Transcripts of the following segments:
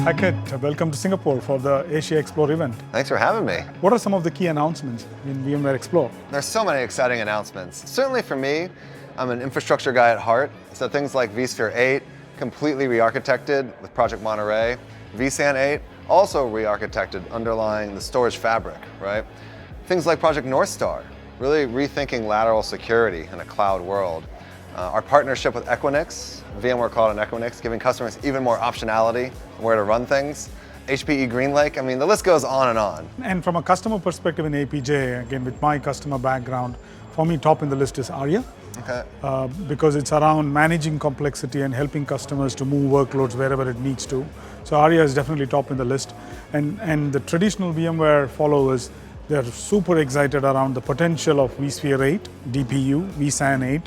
Saket, welcome to Singapore for the Asia Explore event. Thanks for having me. What are some of the key announcements in VMware Explore? There's so many exciting announcements. Certainly for me, I'm an infrastructure guy at heart, so things like vSphere 8, completely re-architected with Project Monterey, vSAN 8, also re-architected underlying the storage fabric, right? Things like Project North Star, really rethinking lateral security in a cloud world. Our partnership with Equinix, VMware Cloud and Equinix, giving customers even more optionality on where to run things. HPE GreenLake, I mean, the list goes on and on. And from a customer perspective in APJ, again, with my customer background, for me, top in the list is Arya. Okay. Because it's around managing complexity and helping customers to move workloads wherever it needs to. So Arya is definitely top in the list. And the traditional VMware followers, they're super excited around the potential of vSphere 8, DPU, vSAN 8,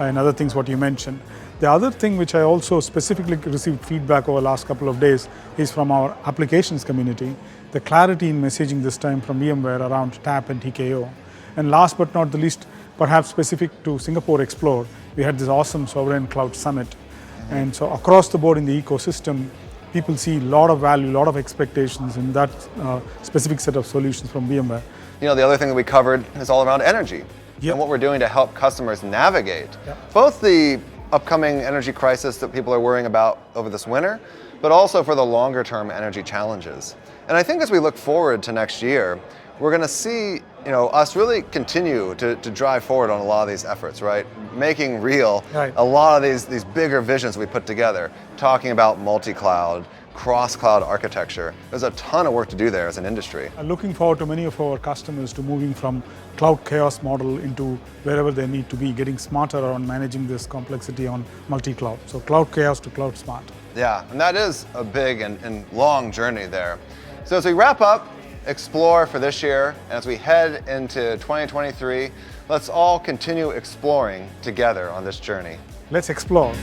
and other things what you mentioned. The other thing which I also specifically received feedback over the last couple of days is from our applications community, the clarity in messaging this time from VMware around TAP and TKO. And last but not the least, perhaps specific to Singapore Explore, we had this awesome Sovereign Cloud Summit. And so across the board in the ecosystem, people see a lot of value, a lot of expectations in that specific set of solutions from VMware. You know, the other thing that we covered is all around energy. Yep. And what we're doing to help customers navigate both the upcoming energy crisis that people are worrying about over this winter, but also for the longer term energy challenges. And I think as we look forward to next year, we're going to see us really continue to drive forward on a lot of these efforts, right? Making real a lot of these bigger visions we put together, talking about multi-cloud, cross-cloud architecture. There's a ton of work to do there as an industry. Looking forward to many of our customers to moving from cloud chaos model into wherever they need to be, getting smarter around managing this complexity on multi-cloud. So cloud chaos to cloud smart. Yeah, and that is a big and long journey there. So as we wrap up Explore for this year, and as we head into 2023, let's all continue exploring together on this journey. Let's explore.